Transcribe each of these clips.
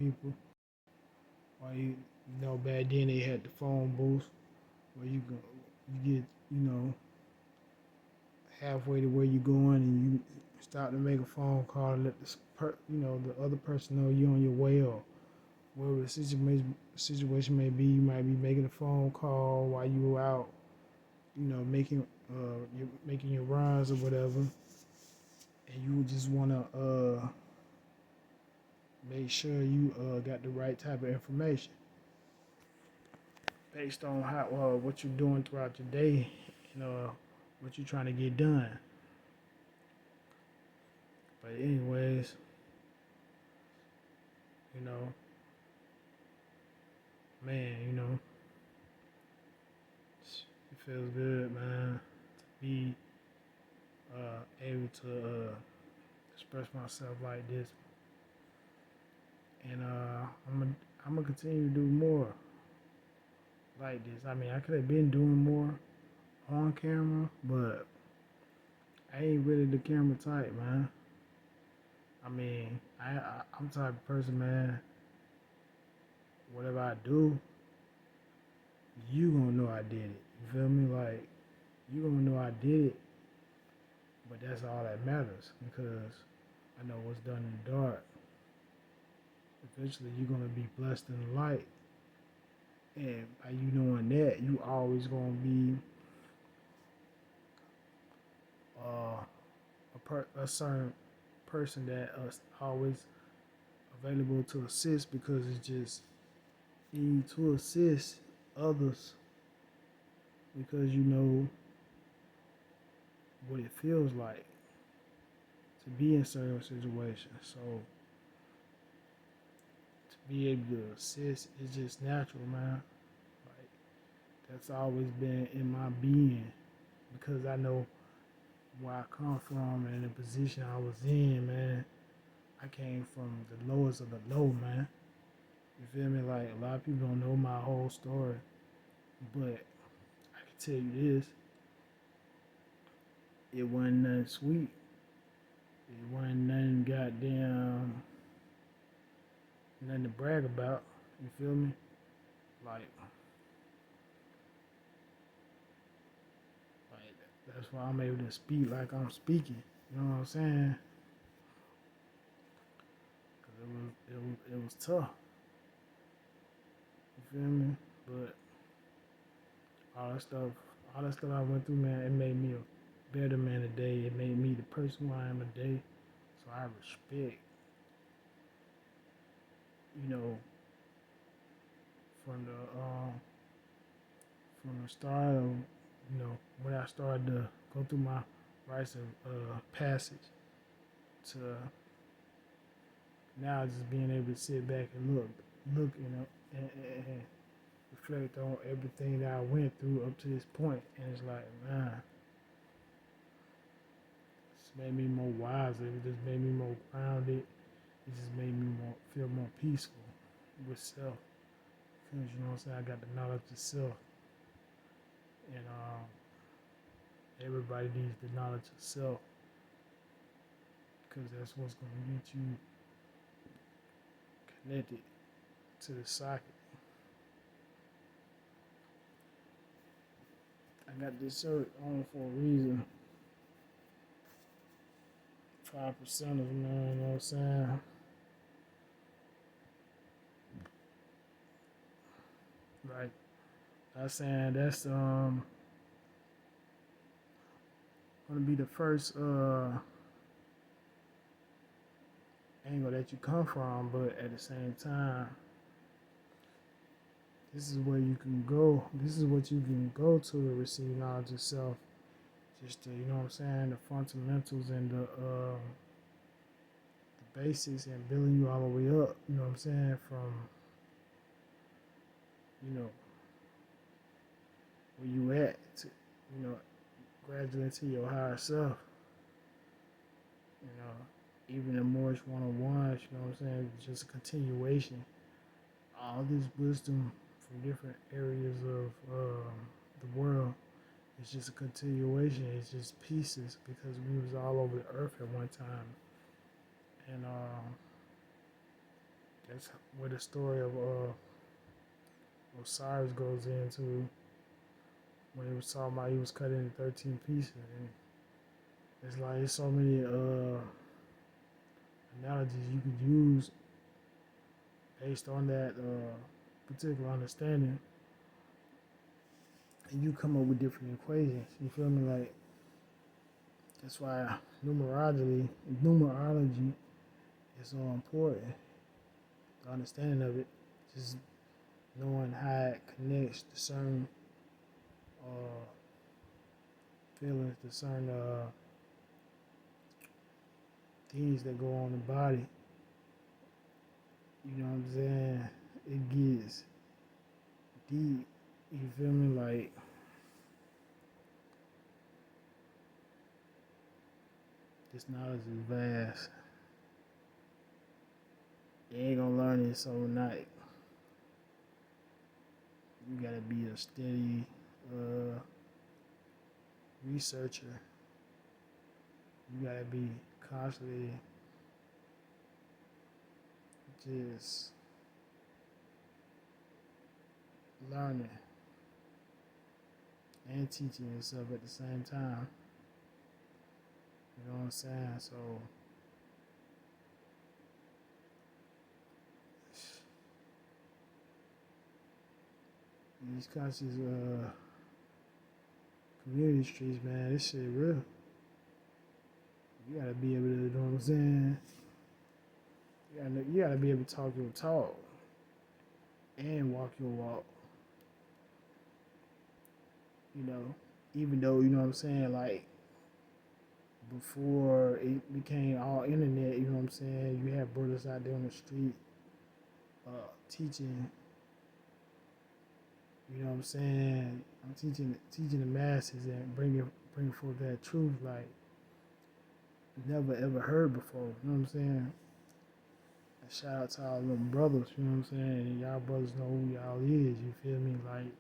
people. Or back then they had the phone booth where you get, halfway to where you're going and you stop to make a phone call and let the other person know you're on your way, or whatever the situation may be. You might be making a phone call while you were out, you're making your runs or whatever, and you just wanna make sure you got the right type of information based on how what you're doing throughout your day and what you're trying to get done. But anyways, you know, man, it feels good, man, to be able to express myself like this, and I'm gonna continue to do more like this. I mean, I could have been doing more on camera, but I ain't really the camera type, man. I mean, I'm the type of person, man. Whatever I do, you gonna know I did it. You feel me? Like, you gonna know I did it, but that's all that matters because I know what's done in the dark. Eventually, you're gonna be blessed in the light, and by you knowing that, you always gonna be a certain person that always available to assist because it's just you need to assist others because you know what it feels like to be in certain situations. So to be able to assist is just natural, man. Like, that's always been in my being because I know where I come from and the position I was in, man. I came from the lowest of the low, man. You feel me? Like, a lot of people don't know my whole story, but I can tell you this: it wasn't nothing sweet. It wasn't nothing goddamn nothing to brag about. You feel me? Like that's why I'm able to speak like I'm speaking. You know what I'm saying? Cause it was tough. You feel me? But all that stuff, all that stuff I went through, man, it made me a better man today. It made me the person who I am today. So I respect, you know, from the start of, when I started to go through my rites of passage to now just being able to sit back and look, and reflect on everything that I went through up to this point, and it's like, man, it's made me more wiser. It just made me more grounded. It just made me feel more peaceful with self, because you know what I'm saying. I got the knowledge of self, and everybody needs the knowledge of self, because that's what's gonna get you connected to the socket. I got this shirt on for a reason. 5% of them, man, you know what I'm saying? Like, I'm saying that's gonna be the first angle that you come from, but at the same time, this is where you can go. This is what you can go to receive knowledge of self. Just to, you know what I'm saying, the fundamentals and the basics and building you all the way up. You know what I'm saying, from you know where you at to gradually to your higher self. You know, even in Morris 101s, you know what I'm saying, it's just a continuation. All this wisdom from different areas of the world, it's just a continuation. It's just pieces because we was all over the earth at one time, and That's where the story of Osiris goes into when he was talking about he was cut into 13 pieces. And it's like there's so many analogies you could use based on that particular understanding, and you come up with different equations. You feel me? Like that's why numerology is so important. The understanding of it, just knowing how it connects to certain feelings, to certain things that go on in the body. You know what I'm saying? It gets deep. You feel me? Like this knowledge is vast. You ain't gonna learn this overnight. You gotta be a steady researcher. You gotta be constantly just learning and teaching yourself at the same time. You know what I'm saying? So these conscious community streets, man, this shit real. You gotta be able to, you know what I'm saying? You gotta be able to talk your talk and walk your walk. You know, even though, you know what I'm saying, like before it became all internet, you know what I'm saying, you have brothers out there on the street teaching, you know what I'm saying, I'm teaching the masses and bringing forth that truth like never ever heard before, you know what I'm saying? And shout out to all them brothers, you know what I'm saying, and y'all brothers know who y'all is, you feel me? Like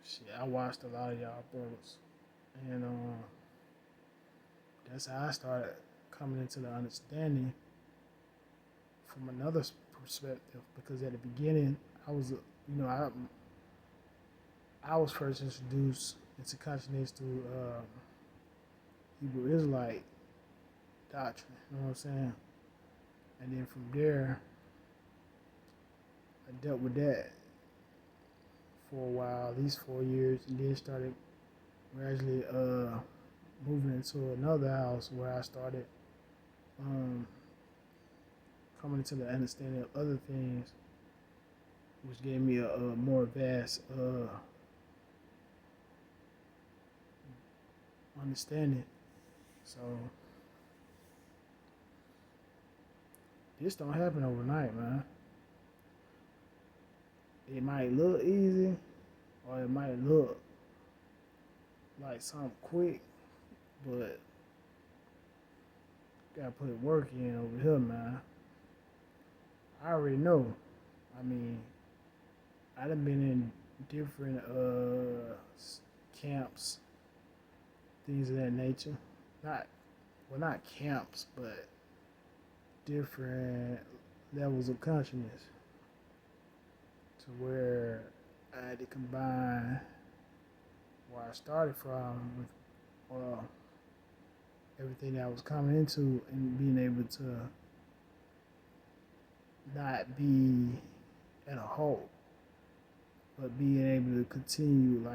shit, I watched a lot of y'all brothers, and that's how I started coming into the understanding from another perspective. Because at the beginning, I was, you know, I was first introduced into consciousness through Hebrew Israelite doctrine. You know what I'm saying? And then from there, I dealt with that for a while, at least 4 years, and then started gradually moving into another house where I started coming into the understanding of other things, which gave me a more vast understanding. So this don't happen overnight, man. It might look easy, or it might look like something quick, but gotta put work in over here, man. I already know. I mean, I done been in different camps, things of that nature. Not camps, but different levels of consciousness, to where I had to combine where I started from with everything that I was coming into, and being able to not be at a halt, but being able to continue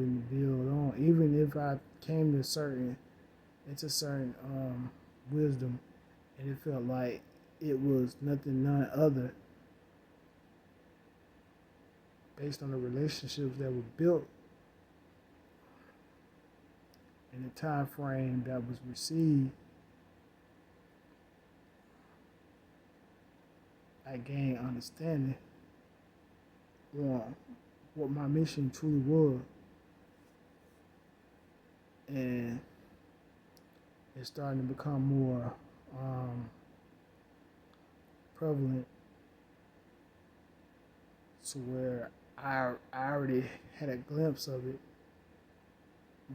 and build on. Even if I came to certain wisdom, and it felt like it was none other based on the relationships that were built in the time frame that was received, I gained understanding on what my mission truly was. And it's starting to become more prevalent, to where I already had a glimpse of it,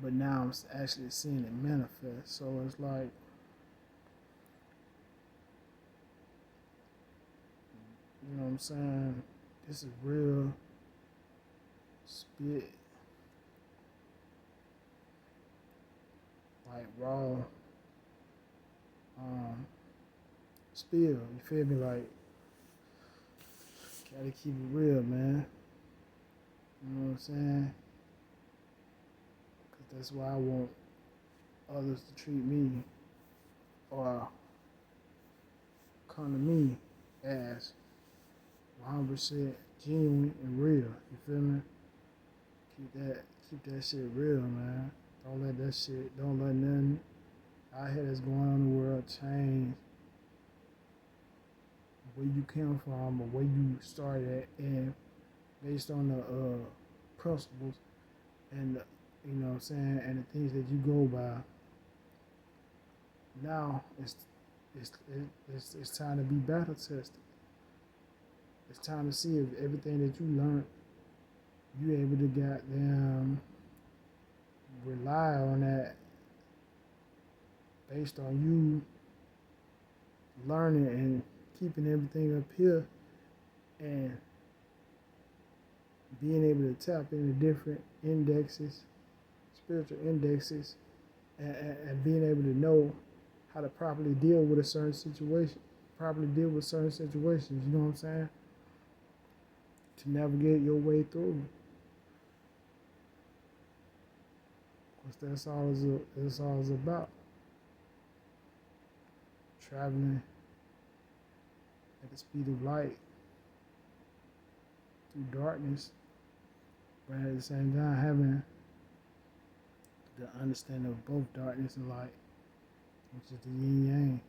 but now I'm actually seeing it manifest. So it's like I'm saying? This is real spit, like raw um, spill. You feel me? Like, gotta keep it real, man. You know what I'm saying? Because that's why I want others to treat me or come to me as 100% genuine and real. You feel me? Keep that shit real, man. Don't let nothing out here that's going on in the world change where you came from or where you started at, and based on the principles and the, you know what I'm saying, and the things that you go by. Now it's time to be battle tested. It's time to see if everything that you learned, you able to goddamn rely on that based on you learning and keeping everything up here and being able to tap into different indexes, spiritual indexes, and being able to know how to properly deal with a certain situation, you know what I'm saying? To navigate your way through. Because that's all it's about. Traveling at the speed of light through darkness, but at the same time having the understanding of both darkness and light, which is the yin yang,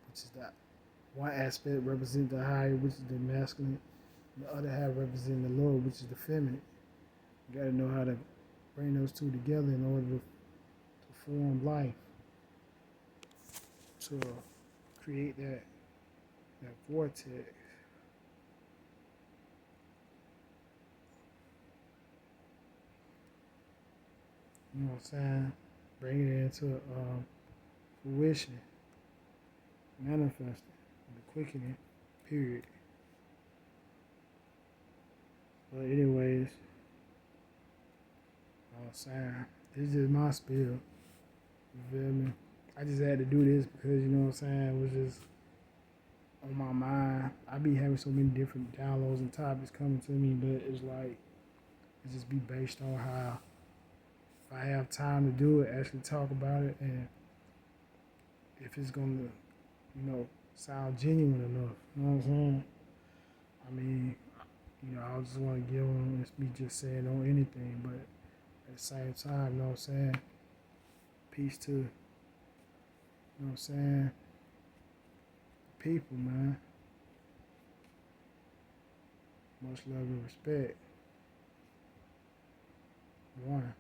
which is that one aspect represents the higher, which is the masculine, and the other half represents the lower, which is the feminine. You gotta know how to bring those two together in order to form life, to create that vortex. You know what I'm saying? Bring it into fruition, manifesting, the quickening period. But anyways, I'm saying, this is just my spill. You feel me? I just had to do this because, you know what I'm saying, it was just on my mind. I be having so many different downloads and topics coming to me, but it's like, it just be based on how, if I have time to do it, actually talk about it, and if it's gonna, sound genuine enough. You know what I'm saying? I mean, I just want to give them, it's me just saying on anything, but at the same time, you know what I'm saying? Peace to, you know what I'm saying? People, man. Much love and respect. One.